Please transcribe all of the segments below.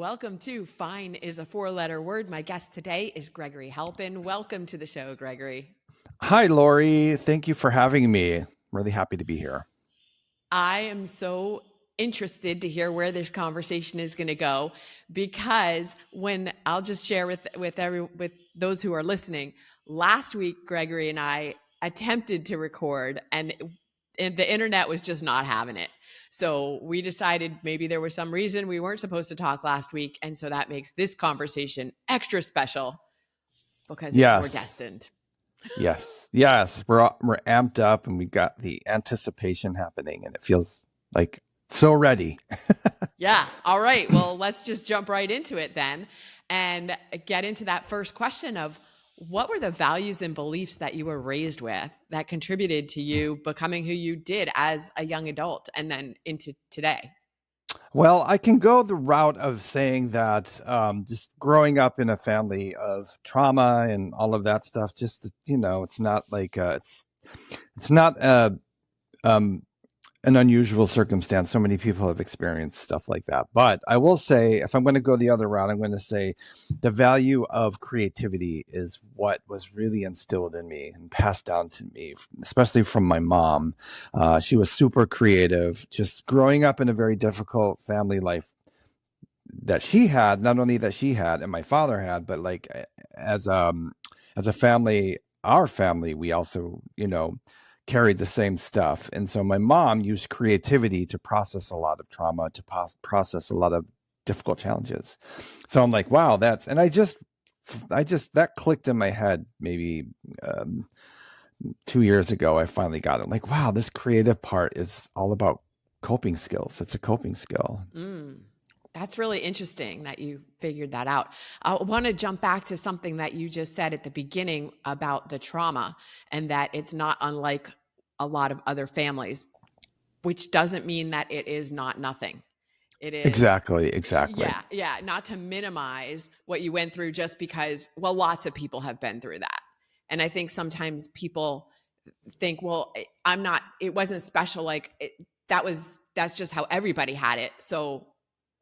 welcome to Fine is a Four-Letter Word. My guest today is Gregory Halpen. Welcome to the show, Gregory. Hi, Lori. Thank you for having me. Really happy to be here. I am so interested to hear where this conversation is going to go, because when I'll just share with those who are listening, last week Gregory and I attempted to record and the internet was just not having it. So we decided maybe there was some reason we weren't supposed to talk last week, and so that makes this conversation extra special because it's foredestined. Yes. We're amped up and we got the anticipation happening, and it feels like so ready. Yeah. All right. Well, let's just jump right into it then and get into that first question of what were the values and beliefs that you were raised with that contributed to you becoming who you did as a young adult and then into today? Well, I can go the route of saying that just growing up in a family of trauma and all of that stuff, just, it's not like it's not an unusual circumstance. So many people have experienced stuff like that. But I will say, if I'm going to go the other route, I'm going to say the value of creativity is what was really instilled in me and passed down to me, especially from my mom. She was super creative, just growing up in a very difficult family life that she had, not only that she had and my father had, but like as a family, our family, we also, carried the same stuff. And so my mom used creativity to process a lot of trauma, to process a lot of difficult challenges. So I'm like, wow, and I just, that clicked in my head maybe 2 years ago. I finally got it. Like, wow, this creative part is all about coping skills. It's a coping skill. That's really interesting that you figured that out. I want to jump back to something that you just said at the beginning about the trauma, and that it's not unlike a lot of other families, which doesn't mean that it is not nothing. It is Exactly. Yeah. Not to minimize what you went through just because, well, lots of people have been through that. And I think sometimes people think, well, it wasn't special. That's just how everybody had it. So,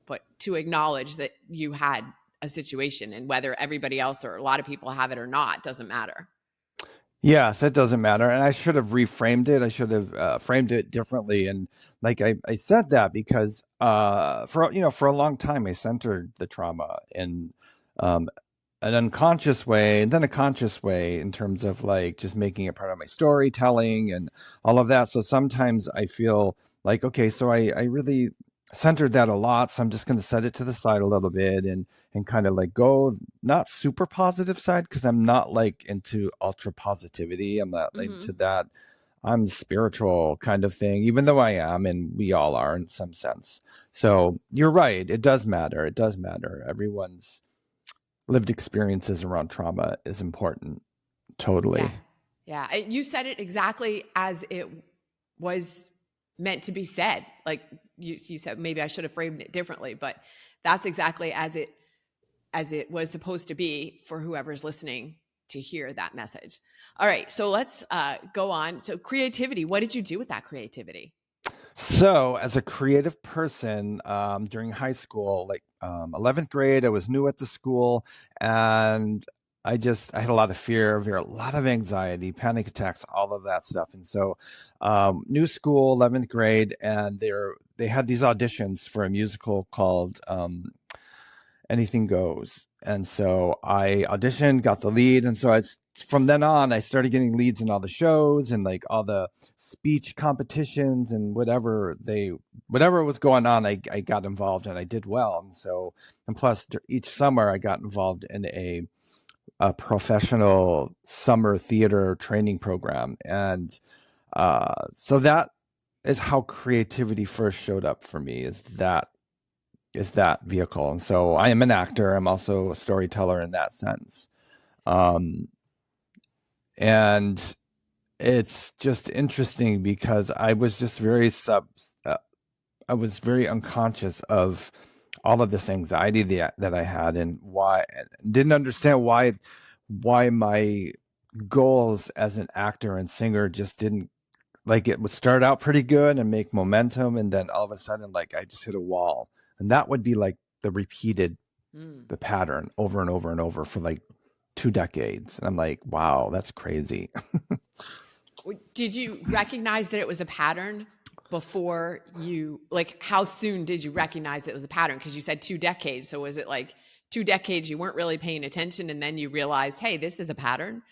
but to acknowledge that you had a situation, and whether everybody else or a lot of people have it or not, doesn't matter. Yes, it doesn't matter. And I should have reframed it. I should have framed it differently. And like I said that because for a long time I centered the trauma in an unconscious way and then a conscious way in terms of like just making it part of my storytelling and all of that. So sometimes I feel like, okay, so I really centered that a lot. So I'm just going to set it to the side a little bit and kind of like go not super positive side, because I'm not like into ultra positivity. I'm not into that. I'm spiritual kind of thing, even though I am, and we all are in some sense. So you're right. It does matter. It does matter. Everyone's lived experiences around trauma is important. Totally. Yeah. You said it exactly as it was meant to be said. Like you said, maybe I should have framed it differently, but that's exactly as it was supposed to be for whoever's listening to hear that message. All right. So let's go on. So creativity, what did you do with that creativity? So as a creative person, during high school, like 11th grade, I was new at the school, and I had a lot of fear, a lot of anxiety, panic attacks, all of that stuff. And so new school, 11th grade, and they had these auditions for a musical called Anything Goes. And so I auditioned, got the lead. And so from then on, I started getting leads in all the shows and like all the speech competitions and whatever was going on, I got involved and I did well. And so, and plus each summer I got involved in a professional summer theater training program. And so that is how creativity first showed up for me, is that vehicle. And so I am an actor. I'm also a storyteller in that sense. And it's just interesting because I was just I was very unconscious of all of this anxiety that I had, and didn't understand why my goals as an actor and singer just didn't, like, it would start out pretty good and make momentum, and then all of a sudden, like, I just hit a wall. And that would be like the repeated Mm. the pattern over and over and over for like 2 decades. And I'm like, wow, that's crazy. Did you recognize that it was a pattern before you, like, how soon did you recognize it was a pattern? Because you said 2 decades. So was it like 2 decades you weren't really paying attention and then you realized, hey, this is a pattern?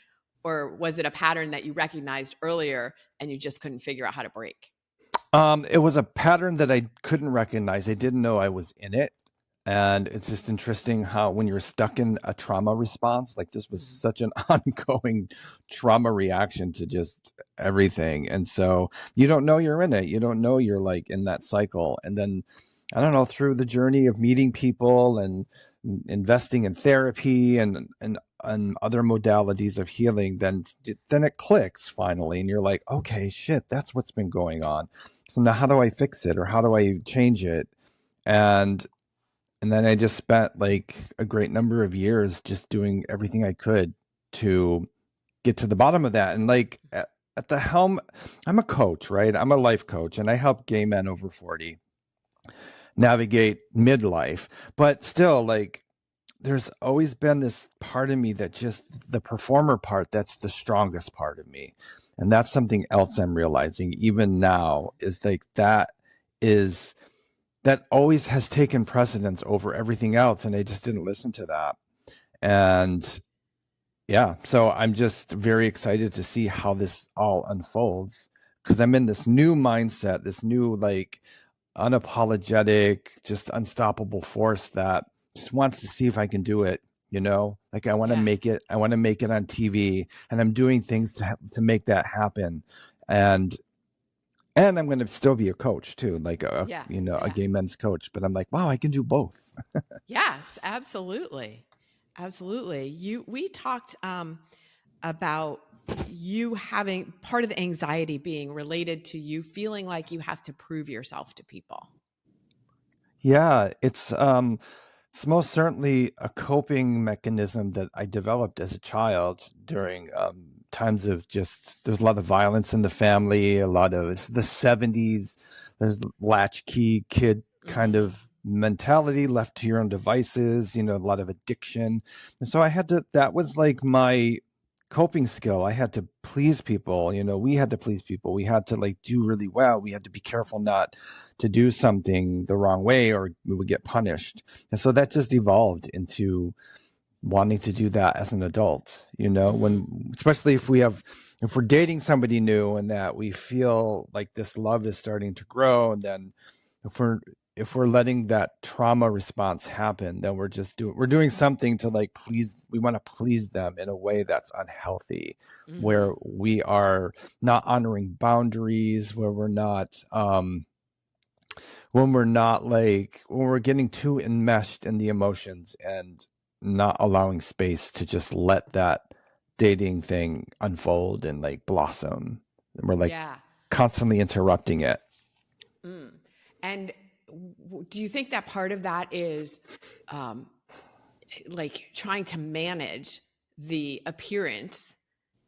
Or was it a pattern that you recognized earlier and you just couldn't figure out how to break? It was a pattern that I couldn't recognize. I didn't know I was in it. And it's just interesting how when you're stuck in a trauma response, like this was Mhm. such an ongoing trauma reaction to just everything. And so you don't know you're in it. You don't know you're like in that cycle. And then I don't know, through the journey of meeting people and investing in therapy and other modalities of healing, then it clicks finally. And you're like, okay, shit, that's what's been going on. So now how do I fix it or how do I change it? And and then I just spent like a great number of years just doing everything I could to get to the bottom of that. And like at the helm, I'm a coach, right? I'm a life coach and I help gay men over 40 navigate midlife. But still, like, there's always been this part of me that just the performer part, that's the strongest part of me. And that's something else I'm realizing even now is like is that always has taken precedence over everything else. And I just didn't listen to that. And yeah, so I'm just very excited to see how this all unfolds because I'm in this new mindset, this new, like, unapologetic, just unstoppable force that just wants to see if I can do it. Like I want to Yeah. make it. I want to make it on TV, and I'm doing things to make that happen. And I'm going to still be a coach too, like Yeah. a Yeah. gay men's coach. But I'm like, wow, I can do both. Yes, absolutely. Absolutely. We talked about you having part of the anxiety being related to you feeling like you have to prove yourself to people. Yeah, it's most certainly a coping mechanism that I developed as a child during times of just there's a lot of violence in the family, a lot of it's the 70s, there's latchkey kid kind Mm-hmm. of mentality, left to your own devices, a lot of addiction. And so I had to that was like my coping skill. I had to please people, we had to please people. We had to like do really well. We had to be careful not to do something the wrong way or we would get punished. And so that just evolved into wanting to do that as an adult, Mm-hmm. when especially if we're dating somebody new and that we feel like this love is starting to grow, and then if we're letting that trauma response happen, then we're doing something to like we want to please them in a way that's unhealthy, Mm-hmm. where we are not honoring boundaries, where we're not when we're getting too enmeshed in the emotions and not allowing space to just let that dating thing unfold and like blossom. And we're like Yeah. constantly interrupting it. Mm. And do you think that part of that is um, like trying to manage the appearance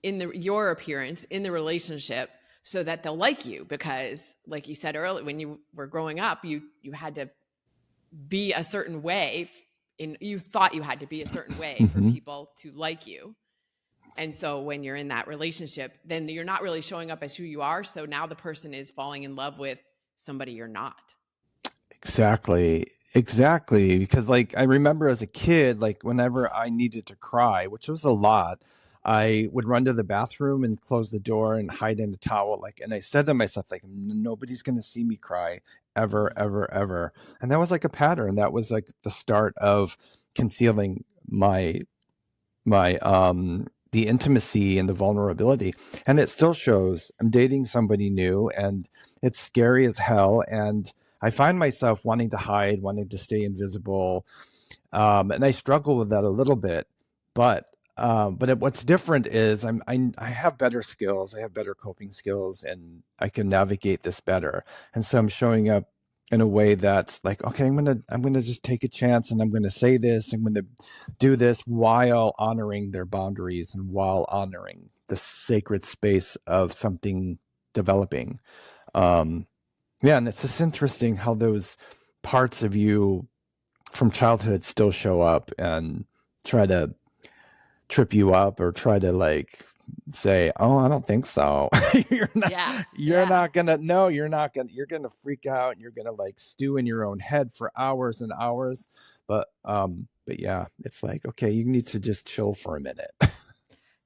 your appearance in the relationship so that they'll like you? Because like you said earlier, when you were growing up, you had to be a certain way, you thought you had to be a certain way for Mm-hmm. people to like you. And so when you're in that relationship, then you're not really showing up as who you are. So now the person is falling in love with somebody you're not. Exactly. Exactly. Because like I remember as a kid, like whenever I needed to cry, which was a lot, I would run to the bathroom and close the door and hide in a towel. Like, and I said to myself, like, nobody's going to see me cry ever, Mm. ever, ever. And that was like a pattern. That was like the start of concealing my the intimacy and the vulnerability. And it still shows. I'm dating somebody new and it's scary as hell. And I find myself wanting to hide, wanting to stay invisible. And I struggle with that a little bit. But what's different is I have better skills. I have better coping skills, and I can navigate this better. And so I'm showing up in a way that's like, okay, I'm gonna just take a chance, and I'm gonna say this. I'm gonna do this while honoring their boundaries and while honoring the sacred space of something developing. Um, yeah, and it's just interesting how those parts of you from childhood still show up and try to trip you up or try to like say, "Oh, I don't think so." you're not Yeah. you're Yeah. not gonna no, you're gonna freak out and you're gonna like stew in your own head for hours and hours. But yeah, it's like, okay, you need to just chill for a minute.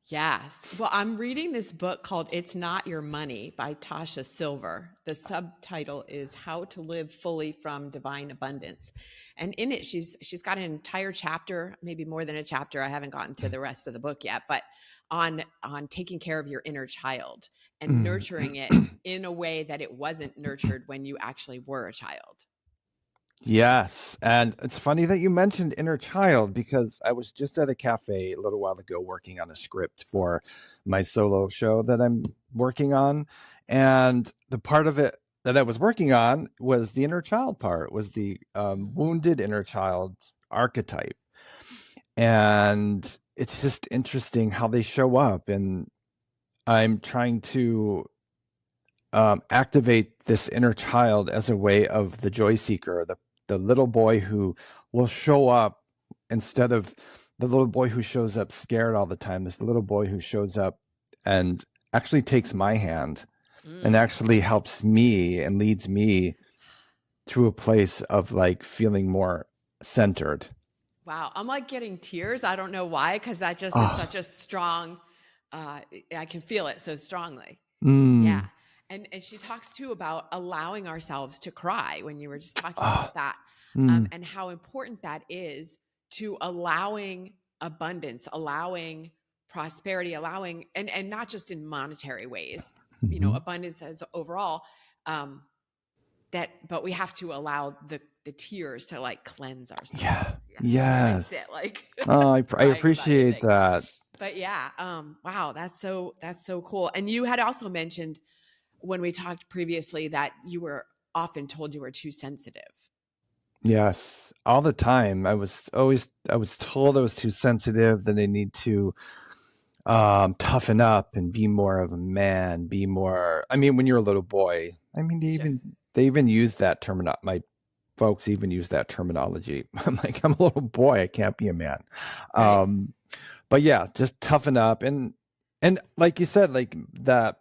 Yes. Well, I'm reading this book called It's Not Your Money by Tasha Silver. The subtitle is How to Live Fully from Divine Abundance. And in it she's got an entire chapter, maybe more than a chapter. I haven't gotten to the rest of the book yet, but on taking care of your inner child and Mm. nurturing it in a way that it wasn't nurtured when you actually were a child. Yes. And it's funny that you mentioned inner child because I was just at a cafe a little while ago working on a script for my solo show that I'm working on. And the part of it that I was working on was the inner child part, was the wounded inner child archetype. And it's just interesting how they show up. And I'm trying to activate this inner child as a way of the joy seeker, the little boy who will show up instead of the little boy who shows up scared all the time. This little boy who shows up and actually takes my hand and Mm. actually helps me and leads me to a place of like feeling more centered. Wow, I'm like getting tears. I don't know why, because that just is Oh, such a strong. I can feel it so strongly. Yeah, mm, and she talks too about allowing ourselves to cry when you were just talking oh, about that, mm, and how important that is to allowing abundance, allowing prosperity, allowing and not just in monetary ways. mm-hmm. Abundance as overall. Um, but we have to allow the tears to like cleanse ourselves. Yeah. Yeah, here I sit Yes. like Oh, I crying about appreciate anything. that. But yeah, wow, that's so cool. And you had also mentioned when we talked previously that you were often told you were too sensitive. Yes, all the time. I was told I was too sensitive, that I need to toughen up and be more of a man, be more. I mean, when you're a little boy, I mean, Sure. they even use that term. My folks even use that terminology. I'm like, I'm a little boy. I can't be a man. Right. Um, but yeah, just toughen up and like you said, like that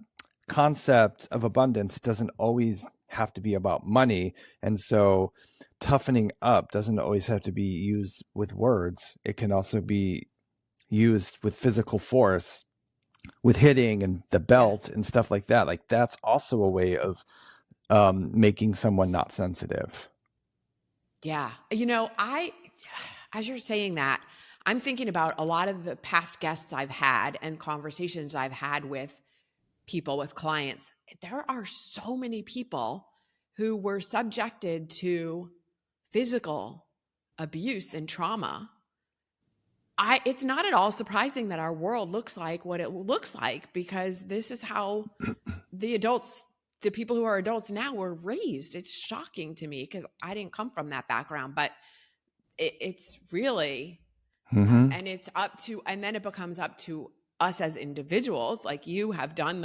concept of abundance doesn't always have to be about money, and so toughening up doesn't always have to be used with words. It can also be used with physical force, with hitting and the Yeah. belt and stuff like that. Like that's also a way of making someone not sensitive. Yeah. As you're saying that, I'm thinking about a lot of the past guests I've had and conversations I've had with people, with clients. There are so many people who were subjected to physical abuse and trauma. It's not at all surprising that our world looks like what it looks like, because this is how the people who are adults now were raised. It's shocking to me because I didn't come from that background, but it's really, Mm-hmm. and it's up to, and then it becomes up to us as individuals. Like you have done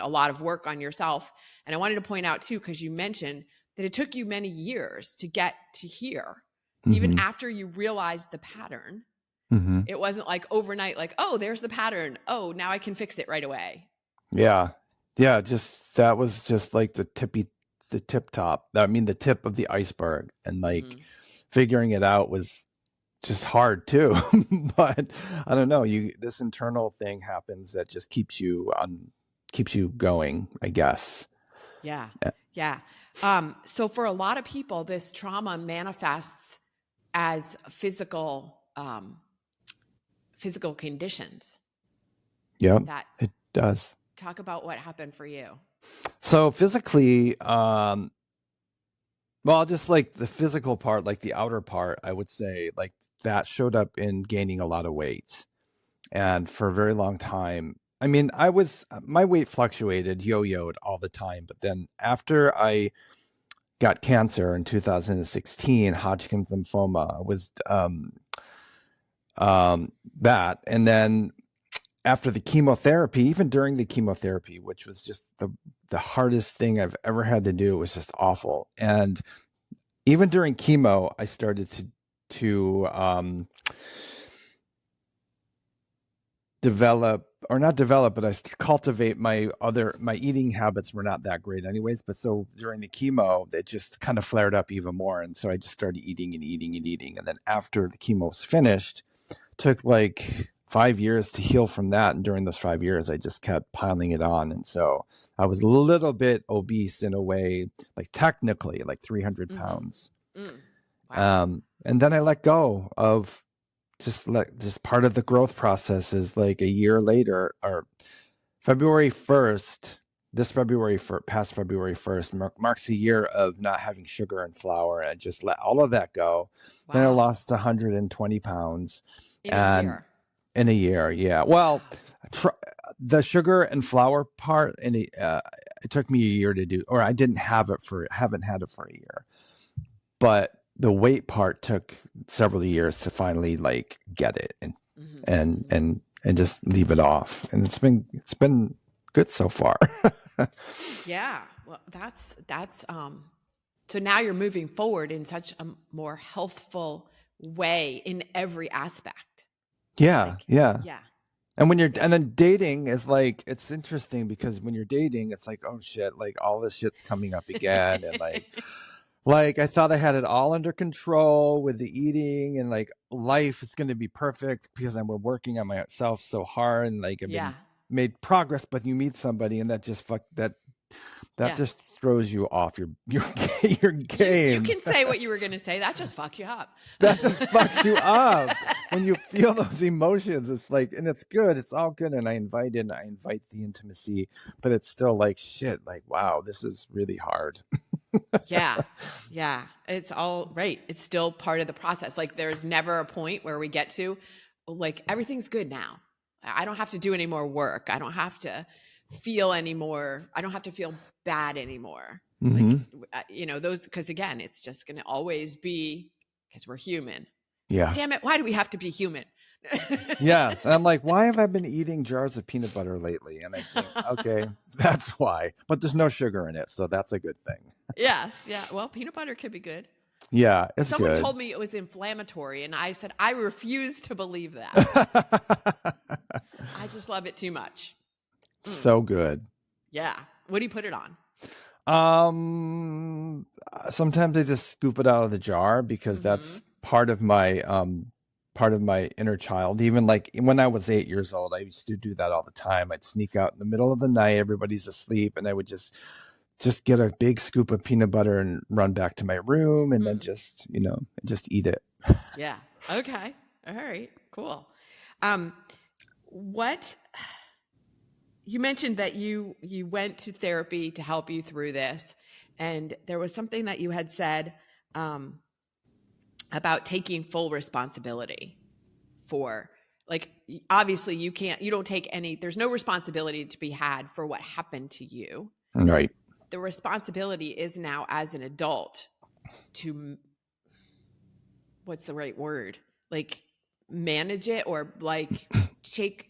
a lot of work on yourself, and I wanted to point out too, because you mentioned that it took you many years to get to here, even Mm-hmm. after you realized the pattern. Mm-hmm. It wasn't like overnight, like, oh, there's the pattern. Oh, now I can fix it right away. Yeah. Yeah, just that was just like the tip top. I mean the tip of the iceberg, and like Mm-hmm. figuring it out was just hard too. But I don't know, you this internal thing happens that just keeps you going, I guess. Yeah. Uh, Yeah. So for a lot of people, this trauma manifests as physical conditions. Yep, That it does. Talk about what happened for you. So physically, well, just like the physical part, like the outer part, I would say like that showed up in gaining a lot of weight. And for a very long time, I mean, my weight fluctuated, yo-yoed all the time. But then after I got cancer in 2016, Hodgkin's lymphoma was that. And then after the chemotherapy, even during the chemotherapy, which was just the hardest thing I've ever had to do, it was just awful. And even during chemo, I started to develop, or not develop, but I cultivate my eating habits were not that great anyways. But so during the chemo, it just kind of flared up even more. And so I just started eating and eating and eating. And then after the chemo was finished, took like 5 years to heal from that. And during those 5 years, I just kept piling it on. And so I was a little bit obese in a way, like technically like 300 pounds. Wow. And then I let go of just part of the growth process is like a year later, or February 1st, past February 1st marks a year of not having sugar and flour. And I just let all of that go. Then I Wow. lost 120 pounds. In a And year. in a year, yeah. Well, Wow. the sugar and flour part, it took me a year to do, or I haven't had it for a year. But the weight part took several years to finally like get it and Mm-hmm. and Mm-hmm. and and just leave it off. And it's been good so far. Yeah. Well, so now you're moving forward in such a more healthful way in every aspect. Yeah, Like, yeah. yeah. And then dating is like, it's interesting because when you're dating, it's like, oh shit, like all this shit's coming up again. And like I thought I had it all under control with the eating, and like life is going to be perfect because I'm working on myself so hard, and like I've Yeah. been made progress. But you meet somebody and that Yeah. just throws you off your You game. can say what you were going to say. That just fucks you up. That just fucks you up when you feel those emotions. It's like, and it's good. It's all good. And I invite the intimacy, but it's still like shit. Like, wow, this is really hard. Yeah. Yeah. It's all right. It's still part of the process. Like there's never a point where we get to like everything's good now. I don't have to do any more work. I don't have to feel anymore. I don't have to feel bad anymore. Like, Mm-hmm. those, because again, it's just going to always be because we're human. Yeah. Damn it. Why do we have to be human? Yes. And I'm like, why have I been eating jars of peanut butter lately? And I think, okay, that's why. But there's no sugar in it, so that's a good thing. Yes. Yeah. Well, peanut butter could be good. Yeah, it's Someone good. told me it was inflammatory, and I said, I refuse to believe that. I just love it too much. So good. Yeah. What do you put it on? Sometimes I just scoop it out of the jar because Mm-hmm. that's part of my inner child. Even like when I was 8 years old, I used to do that all the time. I'd sneak out in the middle of the night, everybody's asleep, and I would just get a big scoop of peanut butter and run back to my room, and then just eat it. Yeah. Okay. All right. Cool. What you mentioned that you went to therapy to help you through this, and there was something that you had said um, about taking full responsibility for, like, obviously you don't take any, there's no responsibility to be had for what happened to you. Right. The responsibility is now as an adult to, what's the right word, like manage it, or like take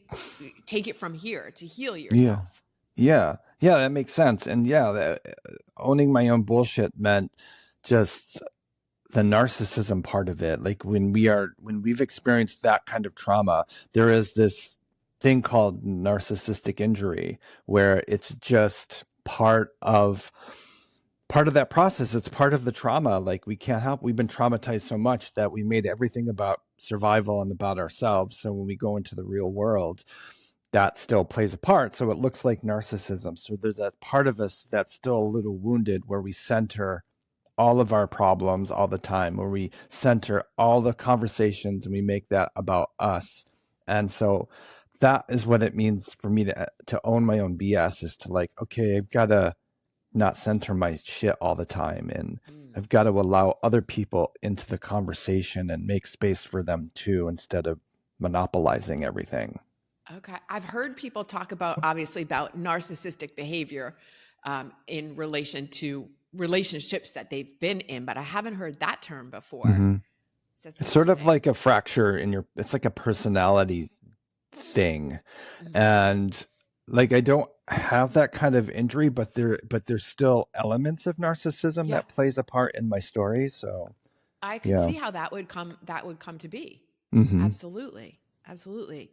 it from here to heal Yeah. yourself. Yeah. Yeah, that makes sense. And yeah, owning my own bullshit meant just the narcissism part of it. Like when we've experienced that kind of trauma, there is this thing called narcissistic injury where it's just part of that process. It's part of the trauma. Like we can't help, we've been traumatized so much that we made everything about survival and about ourselves. So when we go into the real world, that still plays a part. So it looks like narcissism. So there's that part of us that's still a little wounded, where we center all of our problems all the time, where we center all the conversations and we make that about us. And so that is what it means for me to own my own BS, is to like, okay, I've got to not center my shit all the time. And Mm. I've got to allow other people into the conversation and make space for them too, instead of monopolizing everything. Okay. I've heard people talk about, obviously, about narcissistic behavior in relation to relationships that they've been in, but I haven't heard that term before. Mm-hmm. That's It's sort of interesting. like a fracture it's like a personality thing. Mm-hmm. And like I don't have that kind of injury, but there's still elements of narcissism Yeah. that plays a part in my story. So I could Yeah. see how that would come to be. Hmm. Absolutely. Absolutely.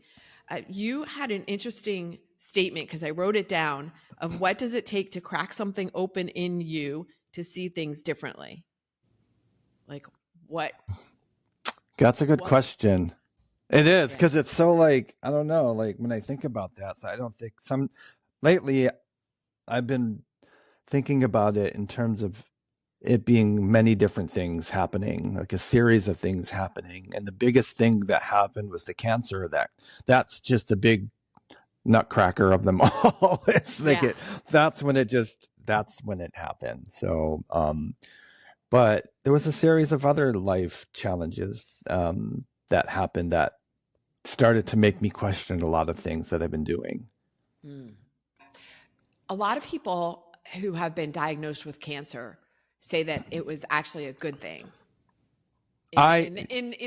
You had an interesting statement because I wrote it down of what does it take to crack something open in you to see things differently? Like what That's a good what question. It is yeah. because it's so like I don't know. Like when I think about that, so I don't think some lately I've been thinking about it in terms of it being many different things happening, like a series of things happening. And the biggest thing that happened was the cancer that's just the big nutcracker of them all. It's like Yeah. that's when it happened. So but there was a series of other life challenges that happened that started to make me question a lot of things that I've been doing. Mm. A lot of people who have been diagnosed with cancer say that it was actually a good thing I in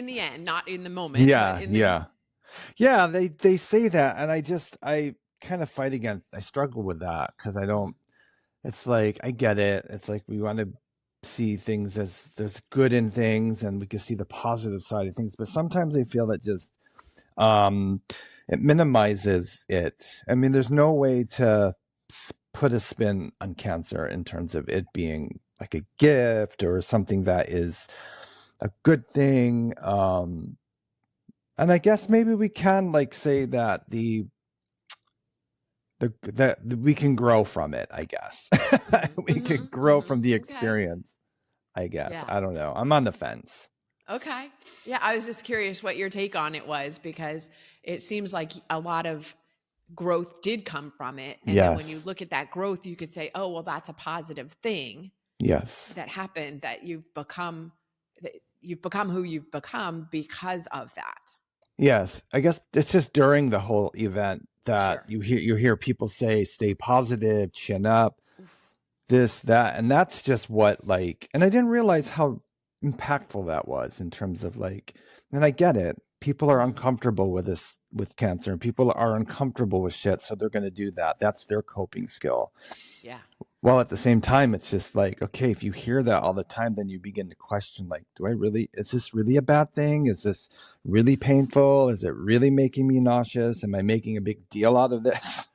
the end, not in the moment, but Yeah, in the yeah. Yeah, they say that and I kind of fight against I struggle with that cuz I Mm. don't it's like I get it. It's like we want to see things as there's good in things and we can see the positive side of things, but sometimes I feel that just um it minimizes it. I mean, there's no way to put a spin on cancer in terms of it being like a gift or something that is a good thing. And I guess maybe we can like say that that we can grow from it, I guess. Mhm. We can Mhm. grow from Mhm. the Okay. experience, I guess. Yeah. I don't know. I'm on the fence. Okay. Yeah, I was just curious what your take on it was because it seems like a lot of growth did come from it. And then when you Yes. look at that growth, you could say, oh, well, that's a positive thing Yes. that happened that you've become who you've become because of that. Yes. I guess it's just during the whole event that Sure. you hear people say stay positive, chin up, Oof. this, that, and that's just what like and I didn't realize how impactful that was in terms of like and I get it. People are Mm. uncomfortable with this with cancer and people are uncomfortable with shit, so they're gonna do that. That's their coping skill. Yeah. While at the same time, it's just like, okay, if you hear that all the time, then you begin to question, like, do I really, is this really a bad thing? Is this really painful? Is it really making me nauseous? Am I making a big deal out of this?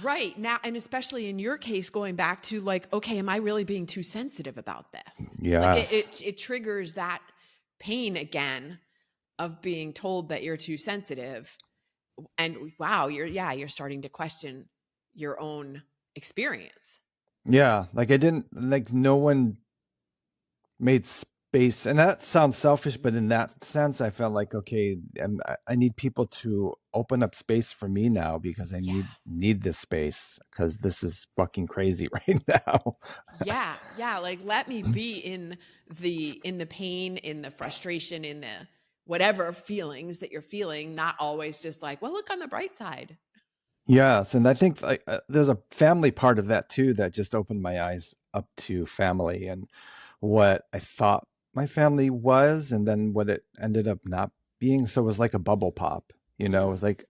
Right. Now, and especially in your case, going back to like, okay, am I really being too sensitive about this? Like Yes. it triggers that pain again of being told that you're too sensitive. And wow, you're starting to question your own experience. Yeah. Like, I didn't, like, no one made space. And that sounds selfish, but in that sense, I felt like, okay, I need people to open up space for me now because I Yeah. need this space because this is fucking crazy right now. Yeah. Yeah. Like let me be in the pain, in the frustration, in the whatever feelings that you're feeling, not always just like, well, look on the bright side. Yes, and I think like, there's a family part of that too that just opened my eyes up to family and what I thought my family was, and then what it ended up not being. So it was like a bubble pop, you know. It Mm. was like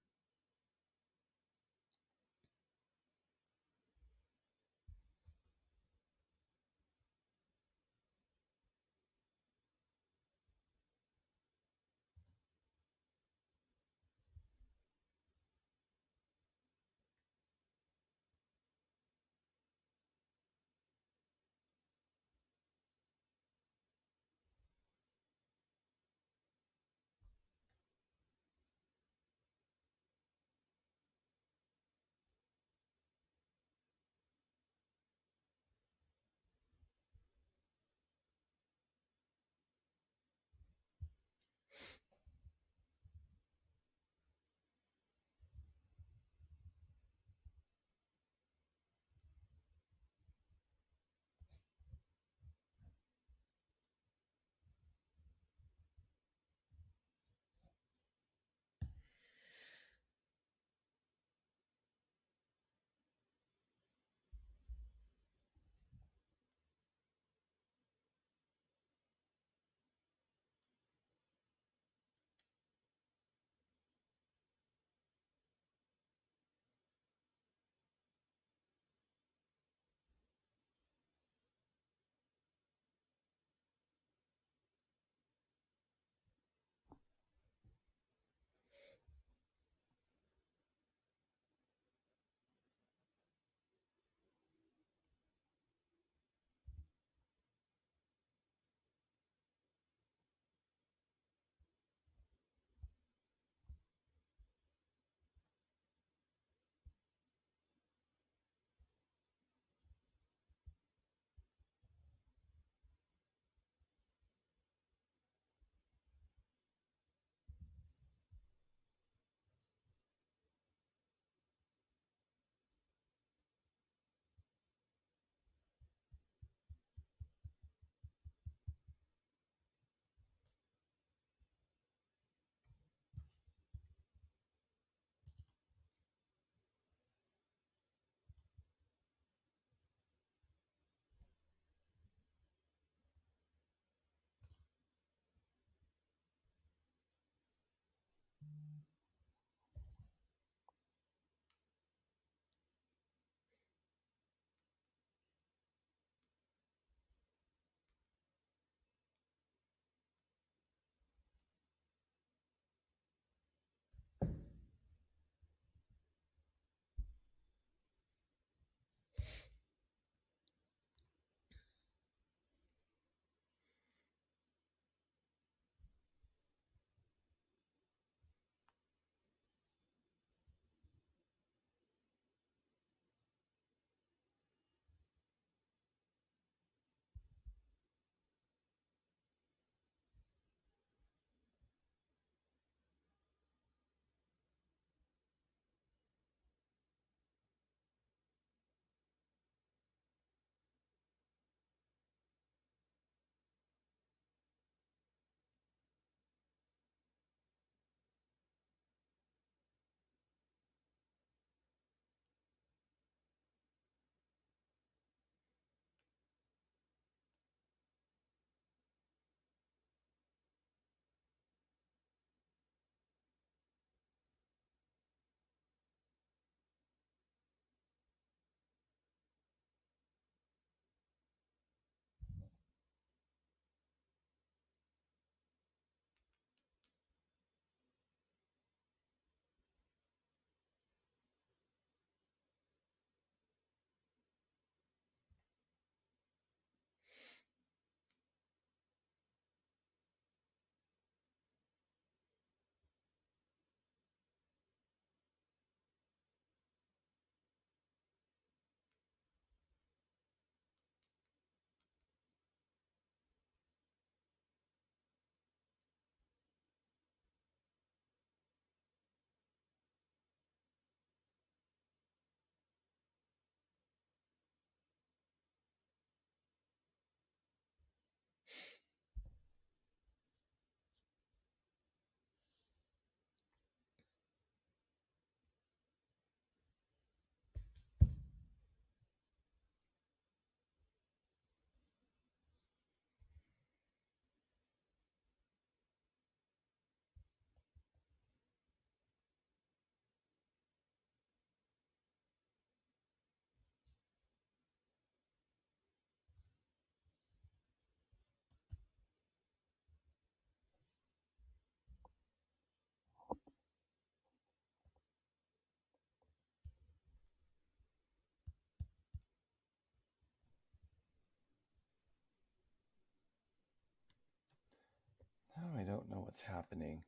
what's happening.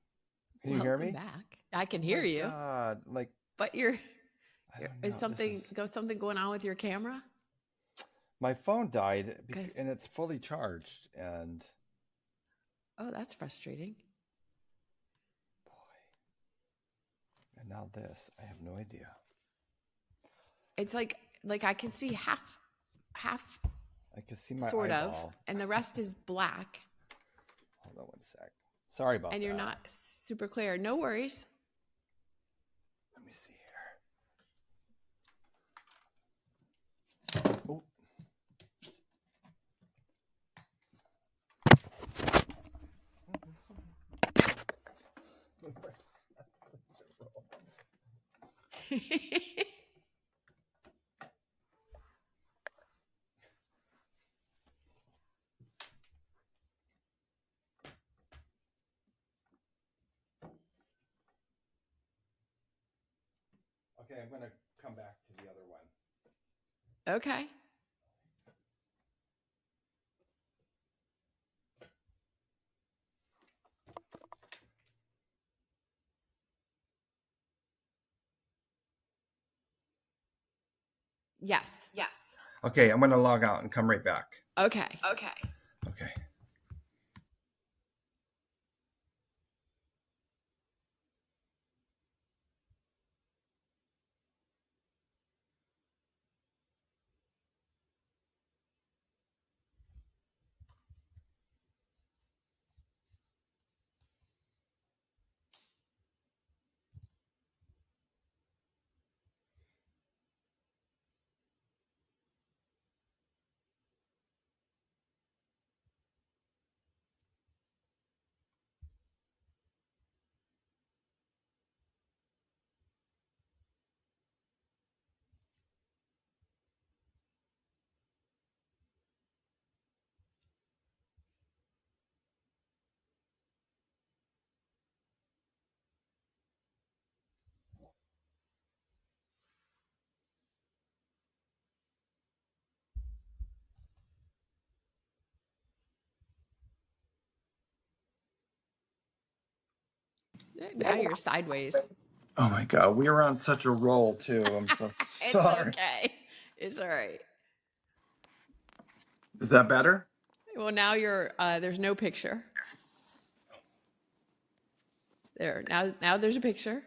Can you hear Welcome me? back. I can Oh hear my you, God. Like, but I don't is know. This is something going on with your camera? my phone died Because and it's fully charged. And oh, that's frustrating. boy, and now this, I have no idea. It's like I can see half I can see my sort of, eyeball. and the rest is black, Hold on one sec. Sorry about and you're that. not super clear. No worries. Let me see here. Oh, okay, I'm gonna come back to the other one. Okay. Yes. Yes. Okay, I'm gonna log out and come right back. Okay. Okay. Okay. Now you're sideways. Oh my God, we were on such a roll too. I'm so It's sorry. okay. It's all right. Is that better? Well, now you're there's no picture. There. Now there's a picture.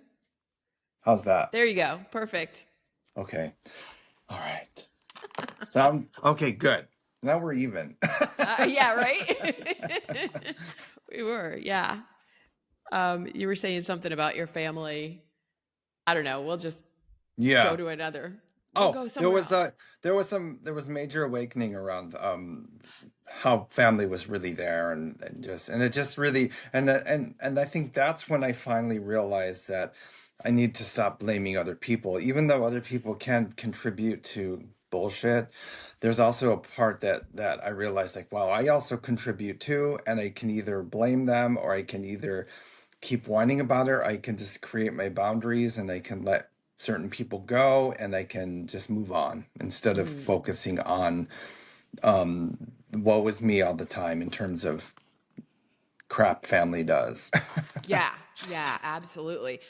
How's that? There you go. Perfect. Okay. All right. Sound okay, good. Now we're even. Yeah, right? We were. Yeah. You were saying something about your family. I don't know. We'll just go Yeah. to another. We'll Oh, go there somewhere was else. a there was major awakening around how family was really there and it just really and I think that's when I finally realized that I need to stop blaming other people. Even though other people can contribute to bullshit, there's also a part that I realized like, wow, I also contribute too, and I can either blame them or I can either keep whining about it. I can just create my boundaries and I can let certain people go and I can just move on instead of Mm, focusing on woe is me all the time in terms of crap family does. yeah. Yeah, absolutely.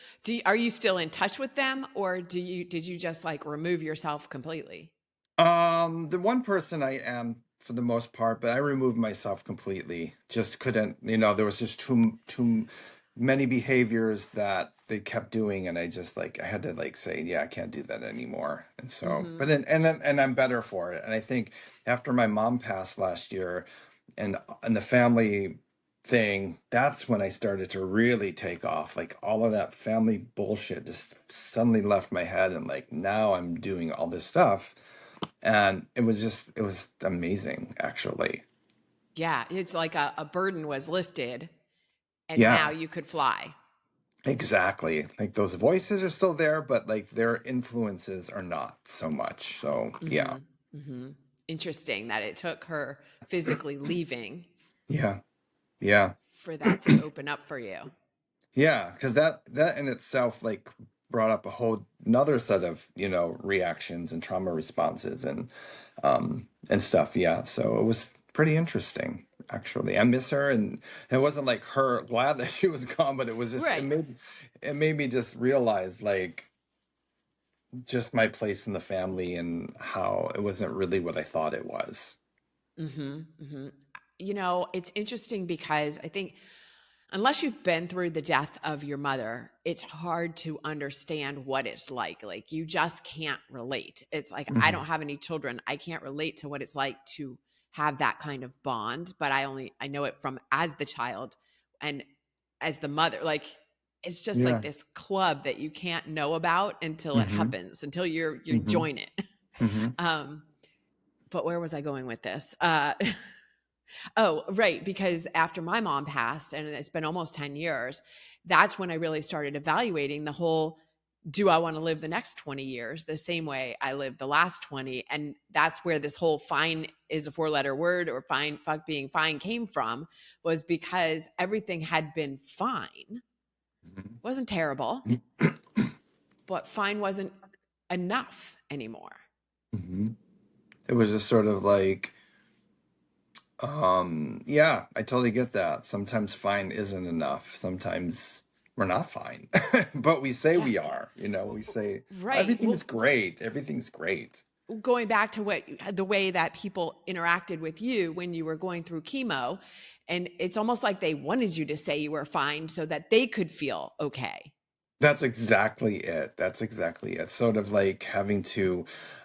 Are you still in touch with them, or did you just like remove yourself completely? The one person I am for the most part, but I removed myself completely. Just couldn't, there was just too many behaviors that they kept doing, and I just like I had to like say, yeah, I can't do that anymore. And so, Mm-hmm. but and I'm better for it. And I think after my mom passed last year, and the family thing, that's when I started to really take off. Like all of that family bullshit just suddenly left my head, and like now I'm doing all this stuff and it was amazing actually. Yeah, it's like a burden was lifted, and now Yeah, you could fly. exactly. Like those voices are still there, but like their influences are not so much. So yeah. Mm-hmm. Mm-hmm. Interesting that it took her physically leaving Yeah. Yeah. for that to open up for you. Yeah, because that in itself like brought up a whole another set of reactions and trauma responses and stuff. Yeah, so it was pretty interesting. actually. I miss her, and it wasn't like her glad that she was gone, but it was just Right. it made me just realize like just my place in the family and how it wasn't really what I thought it was. Mhm, mhm. You know, it's interesting because I think unless you've been through the death of your mother, it's hard to understand what it's like. Like, you just can't relate. It's like, I Hmm. don't have any children. I can't relate to what it's like to have that kind of bond, but I know it from as the child and as the mother. Like, it's just like Yeah. this club that you can't know about until it Hmm. happens, until you Hmm. join it. Hmm. Um, but where was I going with this? Oh, right. Because after my mom passed, and it's been almost 10 years, that's when I really started evaluating the whole, do I want to live the next 20 years the same way I lived the last 20? And that's where this whole fine is a 4-letter word, or fine, fuck being fine, came from, was because everything had been fine. Wasn't terrible, but fine wasn't enough anymore. Hmm. It was just sort of like, yeah, I totally get that. Sometimes fine isn't enough. Sometimes we're not fine, but we say Yeah. we are. We say Right. everything's Well, great. Everything's great. going back to what the way that people interacted with you when you were going through chemo, and it's almost like they wanted you to say you were fine so that they could feel okay. That's exactly it. That's exactly it. Sort of like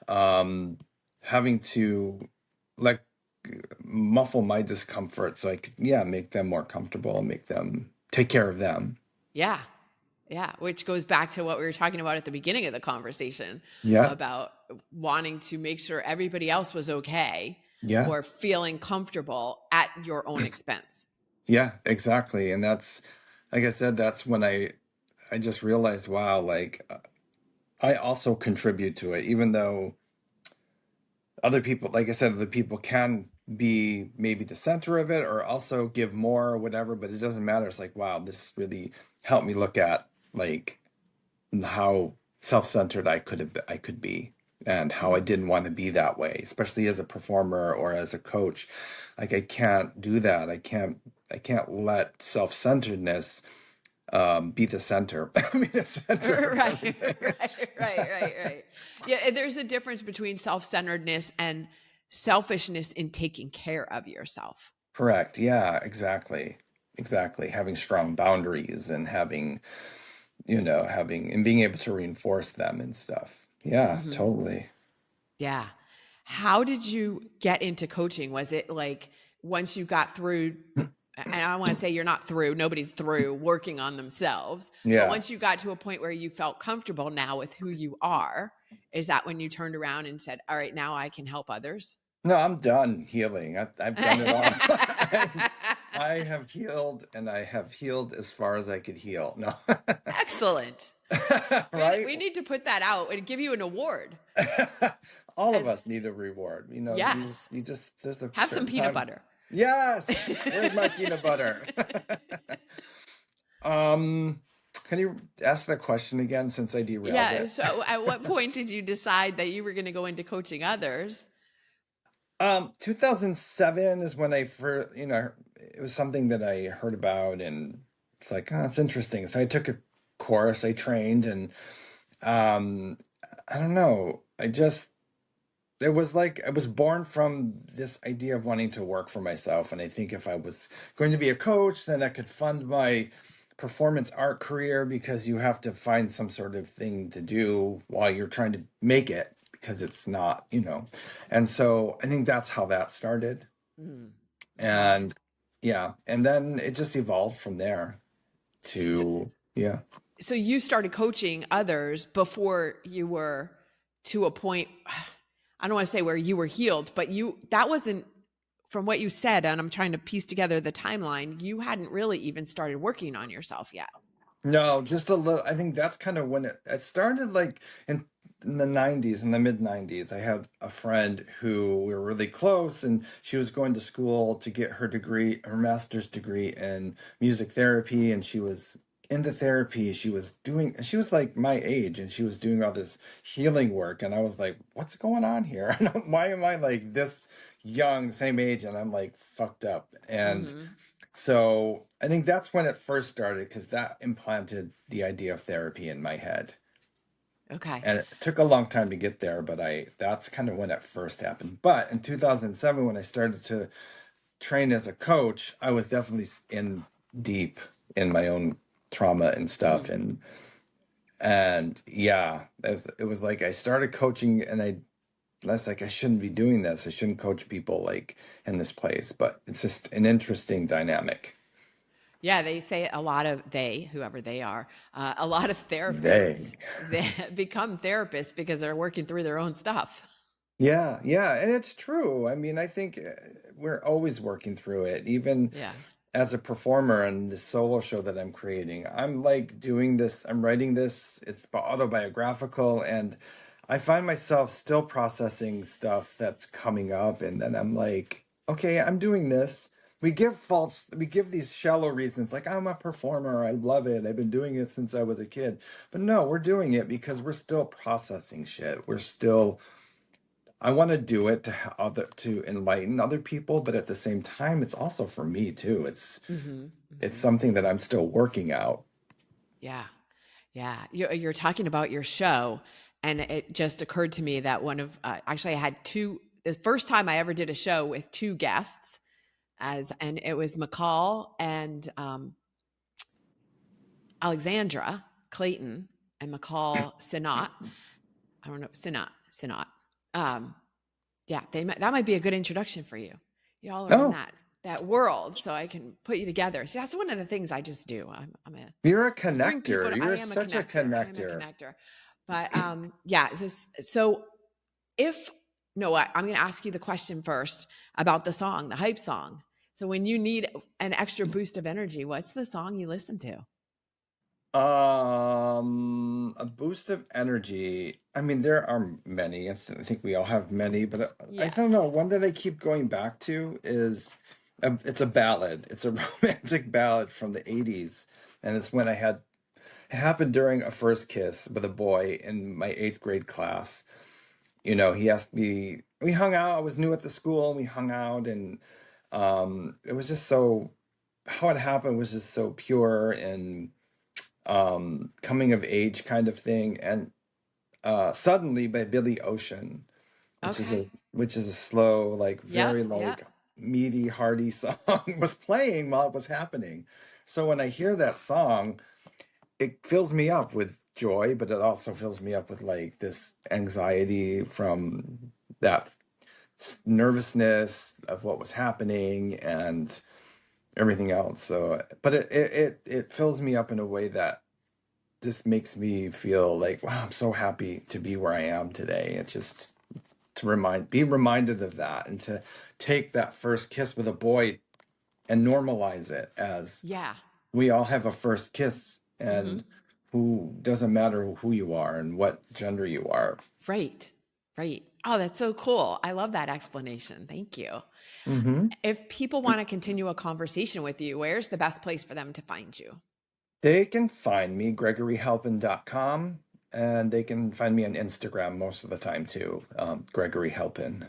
um, having to like muffle my discomfort so I could, yeah, make them more comfortable and make them take care of them. Yeah. Yeah, which goes back to what we were talking about at the beginning of the conversation Yeah, about wanting to make sure everybody else was okay yeah, or feeling comfortable at your own expense. yeah, exactly. And that's, like I said, that's when I just realized, wow, like I also contribute to it, even though other people, like I said, other people can be maybe the center of it or also give more or whatever, but it doesn't matter. It's like, wow, this really helped me look at like how self-centered I could be and how I Mm. didn't want to be that way, especially as a performer or as a coach. Like I can't do that. I can't let self-centeredness be the center. Be the center of Right, everything. right. Yeah, and there's a difference between self-centeredness and selfishness in taking care of yourself. Correct. Yeah, exactly. Exactly. Having strong boundaries and having and being able to reinforce them and stuff. Yeah, Mhm. totally. Yeah. How did you get into coaching? Was it like once you got through, and I want to say you're not through, nobody's through working on themselves, but Yeah. once you got to a point where you felt comfortable now with who you are, is that when you turned around and said, all right, now I can help others? No, I'm done healing. I've done it all. I have healed and I have healed as far as I could heal. No. Excellent. Right? We need to put that out and give you an award. All of As us need a reward. yes, You just there's a have some certain peanut time. butter. Yes. Where's my peanut butter? Um, can you ask that question again since I derailed Yeah. it? So, at what point did you decide that you were going to go into coaching others? 2007 is when I first, it was something that I heard about and it's like, oh, it's interesting. So I took a course, I trained and um I don't know. It was like I was born from this idea of wanting to work for myself. And I think if I was going to be a coach, then I could fund my performance art career because you have to find some sort of thing to do while you're trying to make it because it's not. And so I think that's how that started. Mm. Okay. And yeah, and then it just evolved from there So, to, yeah. so you started coaching others before you were to a point, I don't want to say where you were healed, but that wasn't, from what you said, and I'm trying to piece together the timeline, you hadn't really even started working on yourself yet. No, just a little. I think that's kind of when it started, like in the 90s, in the mid 90s. I had a friend who we were really close, and she was going to school to get her degree, her master's degree in music therapy, and she was into therapy. She was like my age, and she was doing all this healing work. And I was like, what's going on here? Why am I like this young, same age, and I'm like fucked up? And Mm-hmm. so I think that's when it first started, because that implanted the idea of therapy in my head. Okay. And it took a long time to get there, but that's kind of when it first happened. But in 2007, when I started to train as a coach, I was definitely in deep in my own trauma and stuff. Mm-hmm. And yeah, it was like I started coaching, and I was like, I shouldn't be doing this. I shouldn't coach people like in this place, but it's just an interesting dynamic. Yeah, they say a lot of whoever they are, a lot of therapists They. they become therapists because they're working through their own stuff. Yeah, yeah, and it's true. I mean, I think we're always working through it. Even Yeah. as a performer and the solo show that I'm creating, I'm like doing this, I'm writing this, it's autobiographical, and I find myself still processing stuff that's coming up, and then I'm like, okay, I'm doing this. We give these shallow reasons like I'm a performer, I love it, I've been doing it since I was a kid. But no, we're doing it because we're still processing shit. We're still I want to do it to to enlighten other people, but at the same time, it's also for me too. Mm-hmm. It's Mm-hmm. something that I'm still working out. Yeah. Yeah. You're talking about your show, and it just occurred to me that actually I had the first time I ever did a show with two guests, and it was McCall and Alexandra Clayton and McCall Sinat. I don't know, Sinat. Um, yeah, that might be a good introduction for you. Y'all are in Oh, that world, so I can put you together. See, that's one of the things I just do. you're a I bring people. connector. I You're am a such a connector. I am a connector. connector. But yeah. So if no, I'm going to ask you the question first about the song, the hype song. So when you need an extra boost of energy, what's the song you listen to? A boost of energy. I mean, there are many. I think we all have many, but I don't know. Yes. One that I keep going back to is it's a ballad. It's a romantic ballad from the 80s. And it's when it happened during a first kiss with a boy in my eighth grade class. He asked me, we hung out. I was new at the school, and we hung out, and it was just so, how it happened was just so pure and coming of age kind of thing. And Suddenly by Billy Ocean, Okay. which is a slow, like Yep. very Yep. like meaty, hearty song, was playing while it was happening. So when I hear that song, it fills me up with joy, but it also fills me up with like this anxiety from that nervousness of what was happening and everything else. So, but it fills me up in a way that just makes me feel like, wow, I'm so happy to be where I am today. It's just be reminded of that, and to take that first kiss with a boy and normalize it as Yeah. we all have a first kiss, Mm-hmm. and who doesn't matter who you are and what gender you are. Right. Right. Oh, that's so cool. I love that explanation. Thank you. Hmm. If people want to continue a conversation with you, where's the best place for them to find you? They can find me, gregoryhalpen.com, and they can find me on Instagram most of the time too, Gregory Halpen.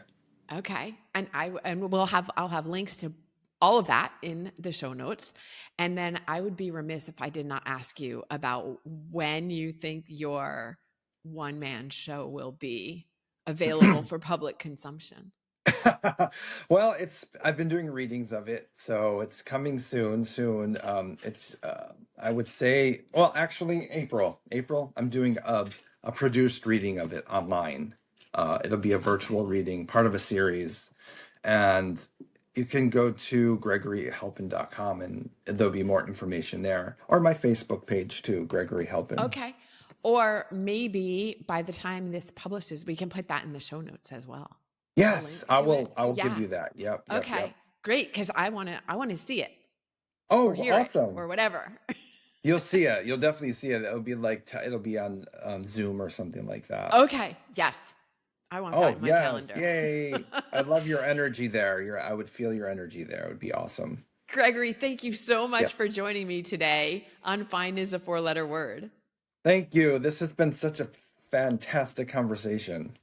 Okay. And I'll have links to all of that in the show notes. And then I would be remiss if I did not ask you about when you think your one man show will be available for public consumption. Well, I've been doing readings of it, so it's coming soon. It's I would say, well, actually April I'm doing a produced reading of it online. It'll be a Okay. virtual reading, part of a series, and you can go to gregoryhelpin.com, and there'll be more information there, or my Facebook page too, Gregory Helpin. Okay. Or maybe by the time this publishes, we can put that in the show notes as well. A Yes, link to it. I will give Yeah. you that. Yep. Okay. Great. Because I want to see it or Oh, hear it awesome. or whatever. You'll see it. You'll definitely see it. It'll be like it'll be on Zoom or something like that. Okay. Yes. I want that Oh, in my yes. calendar. Yay. I love your energy there. I would feel your energy there. It would be awesome. Gregory, thank you so much for Yes. joining me today on Fine is a Four-Letter Word. Thank you. This has been such a fantastic conversation.